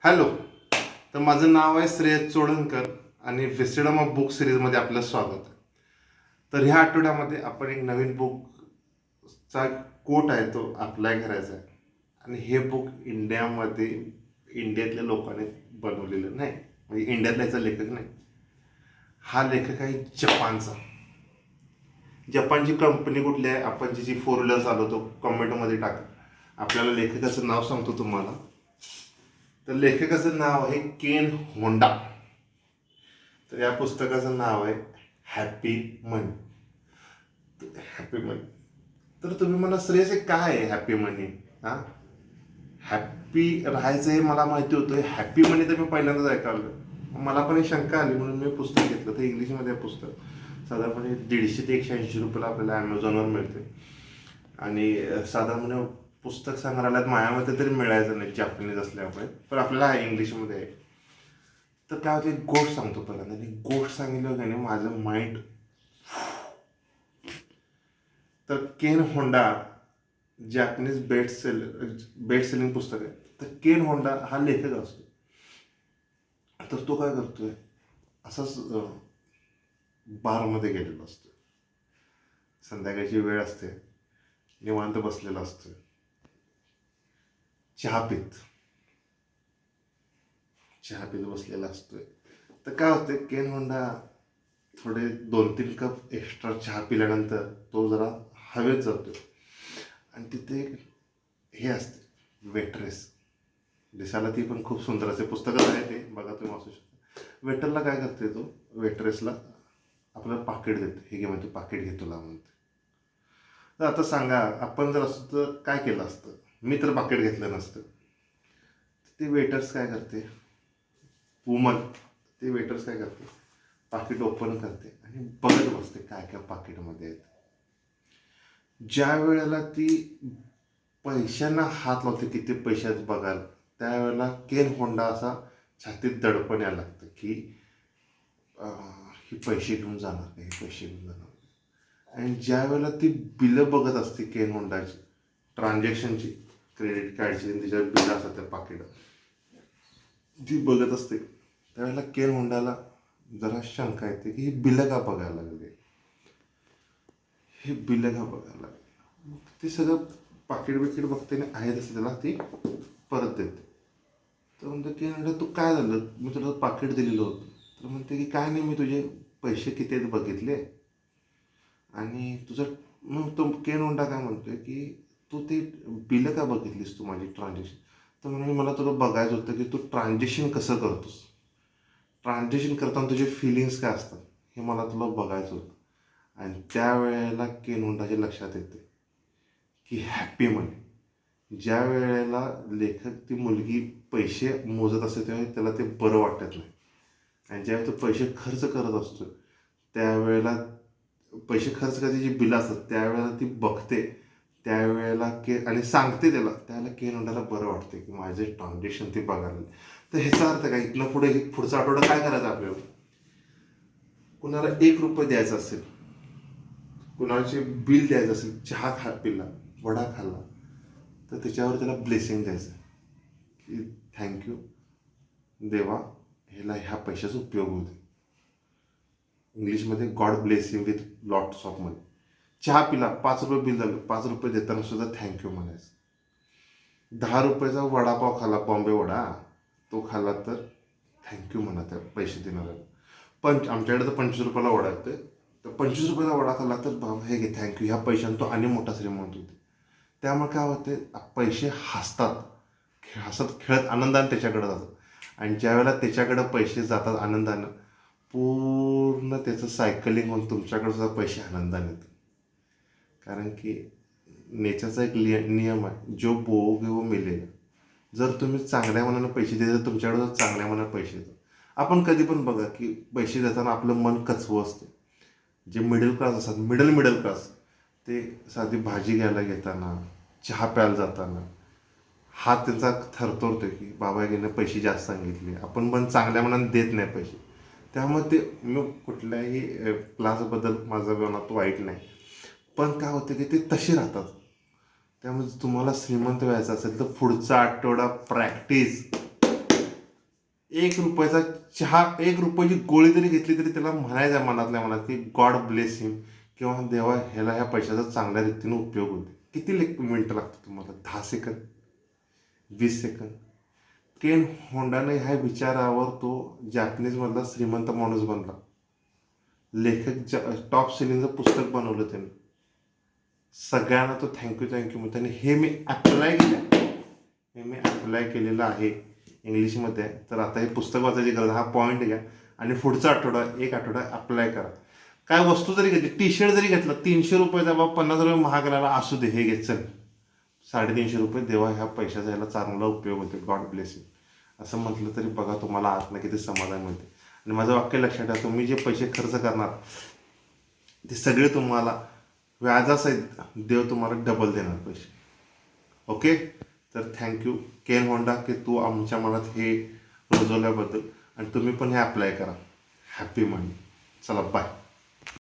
Hello. तर माझं नाव आहे श्रेयस चोडणकर आणि विस्डम ऑफ बुक सिरीजमध्ये आपलं स्वागत आहे. तर ह्या आठवड्यामध्ये आपण एक नवीन बुकचा कोट आहे तो अप्लाय करायचा आहे. आणि हे बुक इंडियातल्या लोकांनी बनवलेलं नाही, म्हणजे इंडियातला याचा लेखक नाही. हा लेखक आहे जपानचा. जपानची कंपनी कुठली आहे, आपण जी फोर व्हीलर चालवतो कमेंटमध्ये टाका. आपल्याला लेखकाचं नाव सांगतो तुम्हाला. तर लेखकाचं नाव आहे केन होंडा. तर या पुस्तकाचं नाव आहे हॅपी मनी. हॅपी मनी. तर तुम्ही मला श्रेयस काय आहे हॅपी मनी? हां, हॅपी राहायचं हे मला माहिती होतं. हॅपी मनी तर मी पहिल्यांदाच ऐकावलं. मला पण एक शंका आली म्हणून मी पुस्तक घेतलं. तर इंग्लिशमध्ये आहे पुस्तक. साधारणपणे 150 ते 180 रुपयाला आपल्याला ॲमेझॉनवर मिळते. आणि साधारणपणे पुस्तक संग्रहालयात मायामध्ये तरी मिळायचं नाही, जापनीज असल्यामुळे. पण आपल्याला इंग्लिशमध्ये आहे. तर काय होतं, एक गोष्ट सांगतो पहिल्यांदा. आणि गोष्ट सांगितलं की नाही माझं माइंड. तर केन होंडा जॅपनीज बेस्ट सेलिंग पुस्तक आहे. तर केन होंडा हा लेखक असतो. तर तो काय करतोय, असाच बारमध्ये गेलेला असतो. संध्याकाळची वेळ असते, निवांत बसलेला असतो, चहा पीत बसलेला असतोय. तर काय होतं, केन होंडा थोडे 2-3 कप एक्स्ट्रा चहा पिल्यानंतर तो जरा हवेत जातो. आणि तिथे एक हे असते वेट्रेस. दिसायला ती पण खूप सुंदर असते. पुस्तकात आहे ते, बघा तुम्ही वाचू शकता. वेटरला काय करते, तो वेट्रेसला आपल्याला पाकिट देतो. हे घे म्हणते, पाकिट घे तुला म्हणते. तर आता सांगा, आपण जर असं तर काय केलं असतं? मी तर पाकिट घेतलं नसतं. ते वेटर्स काय करते, वुमन, ते वेटर्स काय करते, पाकिट ओपन करते आणि बघत बसते काय काय पाकिटमध्ये आहेत. ज्या वेळेला ती पैशांना हात लावते, किती पैशात बघाल, त्यावेळेला केन होंडा असा छातीत दडपण यायला लागतं की ही पैसे घेऊन जाणार का, हे पैसे घेऊन जाणार. आणि ज्या वेळेला ती बिलं बघत असते केन होंडाची, ट्रान्झॅक्शनची, क्रेडिट कार्डची, तिच्यावर बिलं असतात त्या पाकिटात, ती बघत असते. त्यावेळेला केन होंडाला जरा शंका येते की ही बिलं का बघायला लागले, हे बिलं का बघायला लागले. मग ते सगळं पाकिट बघते आणि आहे तसं त्याला ती परत देते. तर म्हणते की म्हणलं, तू काय झालं, मी तुला पाकिट दिलेलं होतं. तर म्हणते की काय नाही, मी तुझे पैसे किती आहेत बघितले. आणि तुझं, मग तो केन होंडा काय म्हणतोय की तू ते बिलं का बघितलीस, तू माझी ट्रान्झॅक्शन. तर म्हणून मला तुला बघायचं होतं की तू ट्रान्झॅक्शन कसं करतोस, ट्रान्झॅक्शन करताना तुझे फिलिंग्स काय असतात, हे मला तुला बघायचं होतं. आणि त्यावेळेला केन होंडाच्या लक्षात येते की हॅपी मनी. ज्या वेळेला लेखक ती मुलगी पैसे मोजत असते त्यावेळी त्याला ते बरं वाटत नाही. आणि ज्यावेळी तो पैसे खर्च करत असतो, त्यावेळेला पैसे खर्च करायची जी बिलं असतात त्यावेळेला ती बघते, त्यावेळेला आणि सांगते त्याला, त्यावेळेला केन होंडाला बरं वाटते की माझे ट्रान्झॅक्शन ती बघायला. तर ह्याचा अर्थ काय, इथनं पुढे पुढचा आठवडा काय करायचं आपल्याला. कुणाला 1 रुपये द्यायचा असेल, कुणाचे बिल द्यायचं असेल, चहा पिला, वडा खाल्ला, तर त्याच्यावर त्याला ब्लेसिंग द्यायचं की थँक्यू देवा, ह्या पैशाचा उपयोग होते. इंग्लिशमध्ये God bless you with lots of money. चहा पिला, 5 रुपये बिल झालं, 5 रुपये देताना सुद्धा थँक्यू म्हणायचं. 10 रुपयाचा वडापाव खाल्ला, बॉम्बे वडा, तो खाल्ला तर थँक्यू म्हणा त्या पैसे देणाऱ्याला. आमच्याकडे तर 25 रुपयाला वडा येतोय. तर 25 रुपयाचा वडा खाल्ला तर बाबा हे घे थँक्यू, ह्या पैशाने तो आणि मोठा श्रीमंत होते. त्यामुळे काय होते, पैसे हसतात, हसत खेळत आनंदाने त्याच्याकडे जातात. आणि ज्यावेळेला त्याच्याकडे पैसे जातात आनंदानं, पूर्ण त्याचं सायकलिंग होऊन तुमच्याकडे सुद्धा पैसे आनंदाने येतात. कारण की नेचरचा एक नियम आहे, जो बोओगे वो मिलेगा. जर तुम्ही चांगल्या मनानं पैसे दिले तर तुमच्याकडे चांगल्या मनानं पैसे येतात. आपण कधी पण बघा की पैसे देताना आपलं मन कचवं असतं. जे मिडल क्लास असतात, मिडल क्लास, ते साधी भाजी घ्यायला घेताना, चहा प्यायला जाताना हात त्यांचा थरथरतो की बाबा गेले पैसे जास्त सांगितले, आपण पण चांगल्या मनाने देत नाही पैसे. त्यामुळे ते मग कुठल्याही क्लासबद्दल माझं मनात वाईट नाही. पण काय होतं की ते तसे राहतात. त्यामुळे तुम्हाला श्रीमंत व्हायचं असेल तर पुढचा आठवडा प्रॅक्टिस 1 रुपयाचा चहा, 1 रुपयाची गोळी जरी घेतली तरी त्याला म्हणायचं मनातल्या मनात की गॉड ब्लेस हिम, किंवा देवा ह्याला ह्या पैशाचा चांगल्या रीतीने उपयोग होते. किती मिनटं लागतं तुम्हाला? 10 सेकंद, 20 सेकंद. केन होंडाने ह्या विचारावर तो जॅपनीजमधला श्रीमंत माणूस बनला. लेखक टॉप सेलिंगचं पुस्तक बनवलं त्याने. सगळ्यांना तो थँक्यू म्हणतो. आणि हे मी अप्लाय केलेलं आहे इंग्लिशमध्ये. तर आता हे पुस्तक वाचायची गरज, हा पॉईंट घ्या आणि पुढचा एक आठवडा अप्लाय करा. काय वस्तू जरी घेतली, टी शर्ट जरी घेतला 300 रुपयाचा, बाबा 50 रुपये महाग राहिला असू दे, हे घे चल, 350 रुपये, देवा ह्या पैशाचा ह्याला चांगला उपयोग होतो, गॉड ब्लेस यू असं म्हटलं तरी बघा तुम्हाला आतनं किती समाधान मिळते. आणि माझं वाक्य लक्षात ठेवा, तुम्ही जे पैसे खर्च करणार ते सगळे तुम्हाला व्याजासहित देव तुम्हाला डबल देणार पैसे. ओके, तर थँक्यू केन होंडा की तू आमच्या मनात हे रुजवल्याबद्दल. आणि तुम्ही पण हे अप्लाय करा. हॅपी मनी. चला बाय.